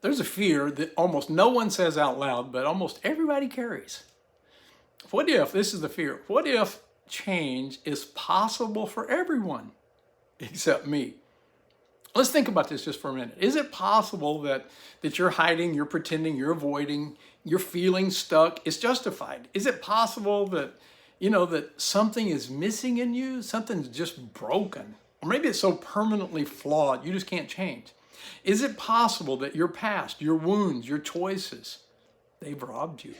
there's a fear that almost no one says out loud, but almost everybody carries. What if, this is the fear, what if change is possible for everyone except me? Let's think about this just for a minute. Is it possible that you're hiding, you're pretending, you're avoiding, you're feeling stuck? It's justified. Is it possible that, that something is missing in you? Something's just broken. Or maybe it's so permanently flawed, you just can't change. Is it possible that your past, your wounds, your choices, they've robbed you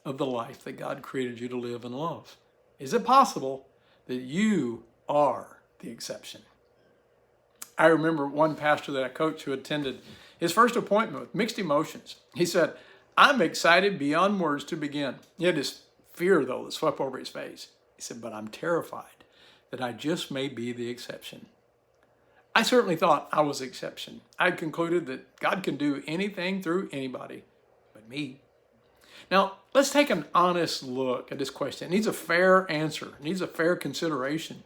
of the life that God created you to live and love? Is it possible that you are the exception? I remember one pastor that I coached who attended his first appointment with mixed emotions. He said, "I'm excited beyond words to begin." He had this fear, though, that swept over his face. He said, "But I'm terrified that I just may be the exception." I certainly thought I was the exception. I concluded that God can do anything through anybody but me. Now, let's take an honest look at this question. It needs a fair answer. It needs a fair consideration.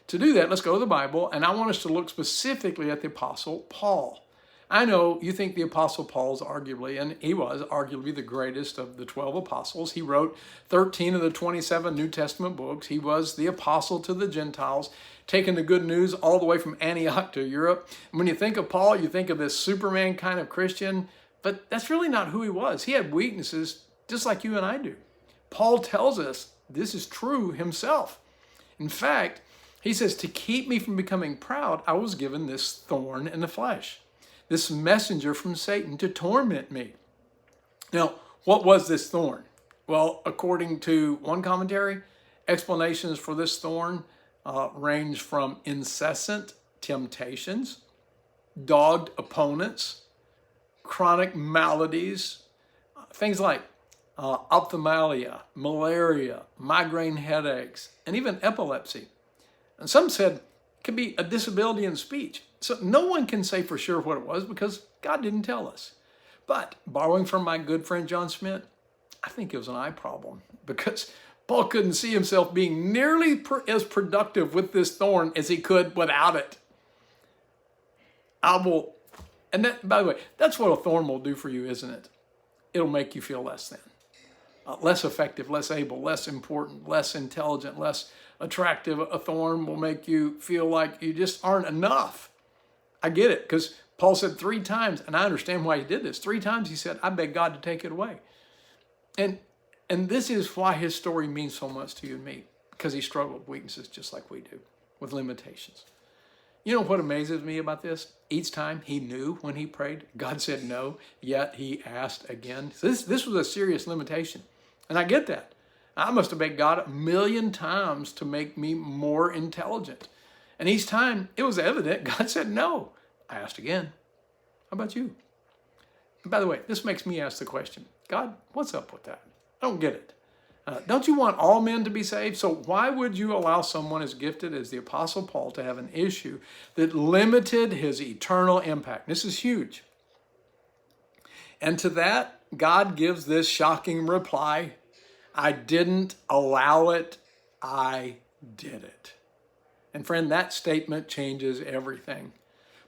To do that, let's go to the Bible, and I want us to look specifically at the Apostle Paul. I know you think the Apostle Paul is arguably, and he was arguably the greatest of the 12 apostles. He wrote 13 of the 27 New Testament books. He was the apostle to the Gentiles, taking the good news all the way from Antioch to Europe. And when you think of Paul, you think of this Superman kind of Christian, but that's really not who he was. He had weaknesses just like you and I do. Paul tells us this is true himself. In fact, he says, to keep me from becoming proud, I was given this thorn in the flesh, this messenger from Satan to torment me. Now, what was this thorn? Well, according to one commentary, explanations for this thorn range from incessant temptations, dogged opponents, chronic maladies, things like ophthalmia, malaria, migraine headaches, and even epilepsy. And some said it could be a disability in speech. So no one can say for sure what it was because God didn't tell us. But borrowing from my good friend John Smith, I think it was an eye problem because Paul couldn't see himself being nearly as productive with this thorn as he could without it. And that, by the way, that's what a thorn will do for you, isn't it? It'll make you feel less than. Less effective, less able, less important, less intelligent, less attractive. A thorn will make you feel like you just aren't enough. I get it, because Paul said 3 times, and I understand why he did this. 3 times he said, I beg God to take it away. And this is why his story means so much to you and me, because he struggled with weaknesses just like we do, with limitations. You know what amazes me about this? Each time he knew when he prayed, God said no, yet he asked again. So this was a serious limitation. And I get that. I must have begged God 1,000,000 times to make me more intelligent. And each time it was evident, God said no. I asked again. How about you? And by the way, this makes me ask the question, God, what's up with that? I don't get it. Don't you want all men to be saved? So why would you allow someone as gifted as the Apostle Paul to have an issue that limited his eternal impact? This is huge. And to that, God gives this shocking reply, I didn't allow it, I did it. And friend, that statement changes everything.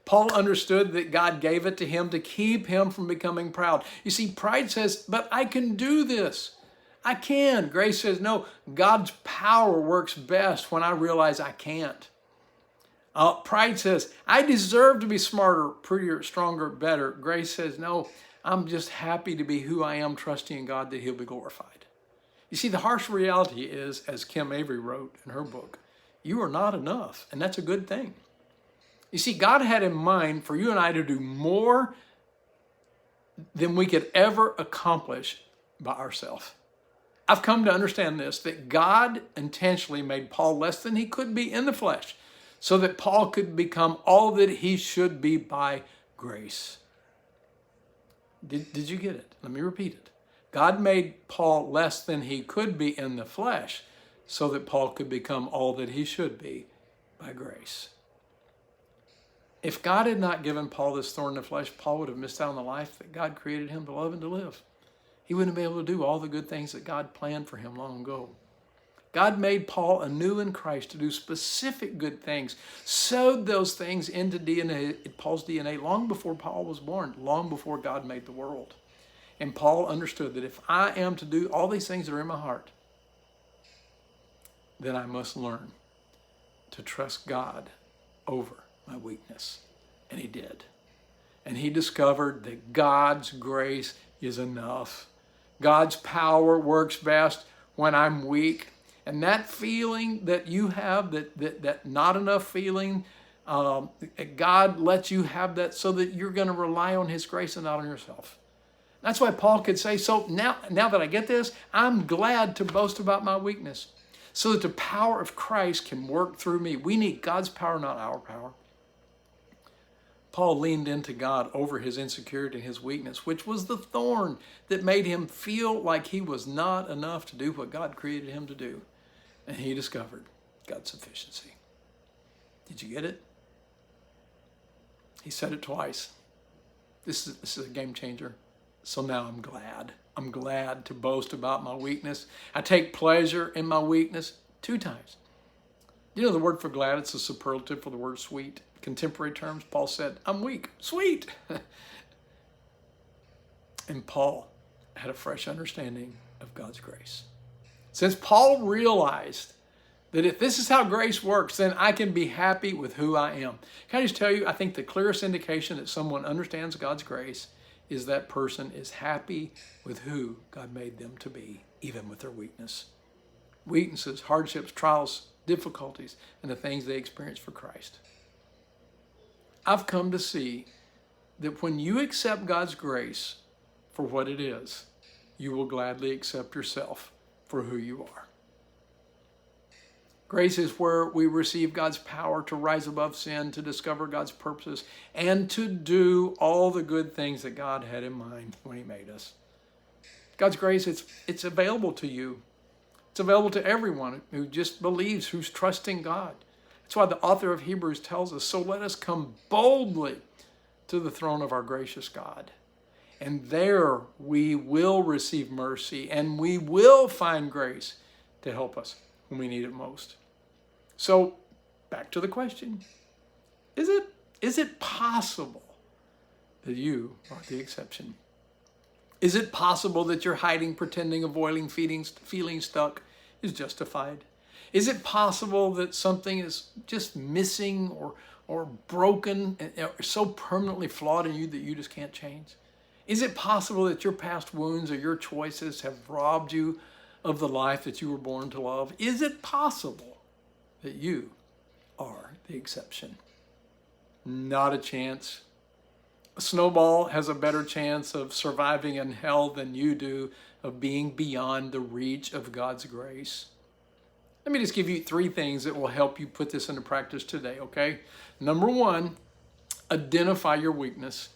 Paul understood that God gave it to him to keep him from becoming proud. You see, pride says, but I can do this. I can. Grace says, no, God's power works best when I realize I can't. Pride says, I deserve to be smarter, prettier, stronger, better. Grace says, no, I'm just happy to be who I am, trusting in God that he'll be glorified. You see, the harsh reality is, as Kim Avery wrote in her book, you are not enough, and that's a good thing. You see, God had in mind for you and I to do more than we could ever accomplish by ourselves. I've come to understand this, that God intentionally made Paul less than he could be in the flesh, so that Paul could become all that he should be by grace. Did you get it? Let me repeat it. God made Paul less than he could be in the flesh, so that Paul could become all that he should be by grace. If God had not given Paul this thorn in the flesh, Paul would have missed out on the life that God created him to love and to live. He wouldn't be able to do all the good things that God planned for him long ago. God made Paul anew in Christ to do specific good things, sewed those things into Paul's DNA long before Paul was born, long before God made the world. And Paul understood that if I am to do all these things that are in my heart, then I must learn to trust God over my weakness. And he did. And he discovered that God's grace is enough. God's power works best when I'm weak. And that feeling that you have, that not enough feeling, God lets you have that so that you're going to rely on his grace and not on yourself. That's why Paul could say, so now that I get this, I'm glad to boast about my weakness so that the power of Christ can work through me. We need God's power, not our power. Paul leaned into God over his insecurity and his weakness, which was the thorn that made him feel like he was not enough to do what God created him to do. And he discovered God's sufficiency. Did you get it? He said it twice. This is a game changer. So now I'm glad. I'm glad to boast about my weakness. I take pleasure in my weakness 2 times. You know the word for glad, it's a superlative for the word sweet. Contemporary terms, Paul said, I'm weak, sweet. And Paul had a fresh understanding of God's grace. Since Paul realized that if this is how grace works, then I can be happy with who I am. Can I just tell you, I think the clearest indication that someone understands God's grace is that person is happy with who God made them to be, even with their weakness. Weaknesses, hardships, trials, difficulties, and the things they experience for Christ. I've come to see that when you accept God's grace for what it is, you will gladly accept yourself for who you are. Grace is where we receive God's power to rise above sin, to discover God's purposes, and to do all the good things that God had in mind when he made us. God's grace, it's available to you. It's available to everyone who just believes, who's trusting God. That's why the author of Hebrews tells us, so let us come boldly to the throne of our gracious God. And there we will receive mercy and we will find grace to help us when we need it most. So back to the question, is it possible that you are the exception? Is it possible that your hiding, pretending, avoiding, feeling stuck is justified? Is it possible that something is just missing or broken, or so permanently flawed in you that you just can't change? Is it possible that your past wounds or your choices have robbed you of the life that you were born to love? Is it possible that you are the exception? Not a chance. A snowball has a better chance of surviving in hell than you do of being beyond the reach of God's grace. Let me just give you 3 things that will help you put this into practice today, okay? Number 1, identify your weakness.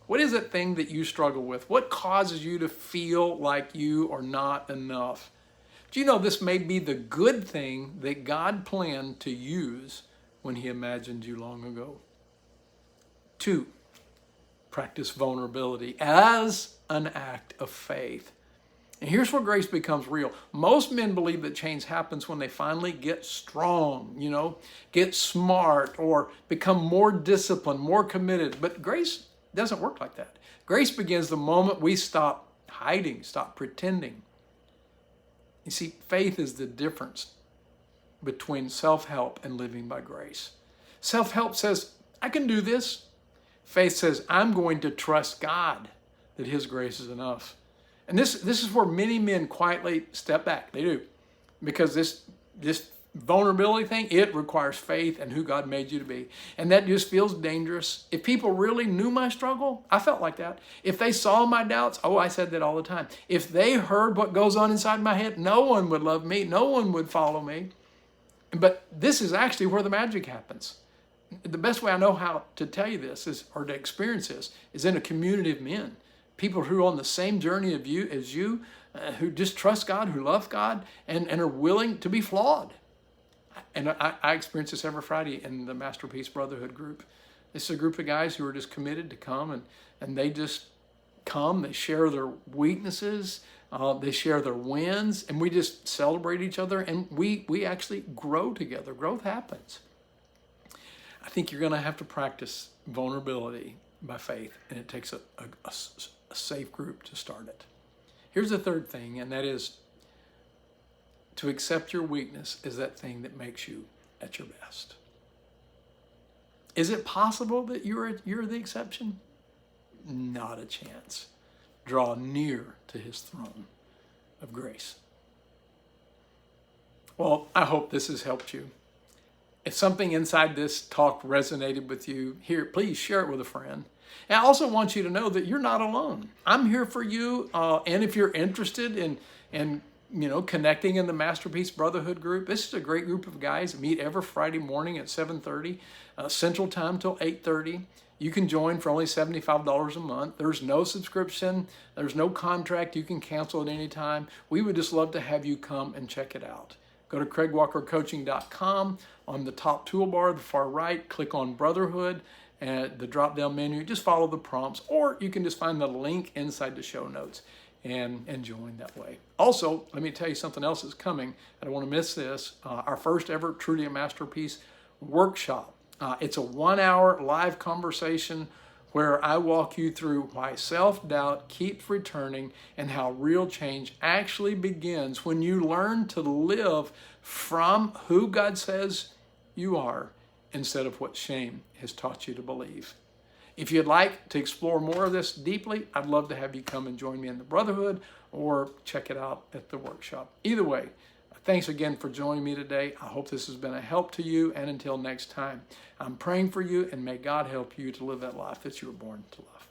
What is that thing that you struggle with? What causes you to feel like you are not enough? Do you know this may be the good thing that God planned to use when he imagined you long ago? 2, practice vulnerability as an act of faith. And here's where grace becomes real. Most men believe that change happens when they finally get strong, get smart, or become more disciplined, more committed. But grace doesn't work like that. Grace begins the moment we stop hiding, stop pretending. You see, faith is the difference between self-help and living by grace. Self-help says, I can do this. Faith says, I'm going to trust God that his grace is enough. And this is where many men quietly step back. They do. Because this vulnerability thing, it requires faith in who God made you to be. And that just feels dangerous. If people really knew my struggle, I felt like that. If they saw my doubts, I said that all the time. If they heard what goes on inside my head, no one would love me. No one would follow me. But this is actually where the magic happens. The best way I know how to tell you this or to experience this is in a community of men. People who are on the same journey as you, who just trust God, who love God, and are willing to be flawed. And I experience this every Friday in the Masterpiece Brotherhood group. This is a group of guys who are just committed to come, and they just come, they share their weaknesses, they share their wins, and we just celebrate each other, and we actually grow together. Growth happens. I think you're going to have to practice vulnerability by faith, and it takes a safe group to start it. Here's the third thing, and that is to accept your weakness is that thing that makes you at your best. Is it possible that you're the exception? Not a chance. Draw near to his throne of grace. Well, I hope this has helped you. If something inside this talk resonated with you, here, please share it with a friend. And I also want you to know that you're not alone. I'm here for you. And if you're interested in connecting in the Masterpiece Brotherhood group, this is a great group of guys that meet every Friday morning at 7:30 Central Time till 8:30. You can join for only $75 a month. There's no subscription. There's no contract. You can cancel at any time. We would just love to have you come and check it out. Go to craigwalkercoaching.com. On the top toolbar, the far right, click on Brotherhood and the drop-down menu. Just follow the prompts, or you can just find the link inside the show notes and join that way. Also, let me tell you something else is coming. I don't want to miss this. Our first ever Truly a Masterpiece workshop. It's a 1-hour live conversation where I walk you through why self-doubt keeps returning and how real change actually begins when you learn to live from who God says you are instead of what shame has taught you to believe. If you'd like to explore more of this deeply, I'd love to have you come and join me in the Brotherhood or check it out at the workshop. Either way, thanks again for joining me today. I hope this has been a help to you, and until next time, I'm praying for you, and may God help you to live that life that you were born to love.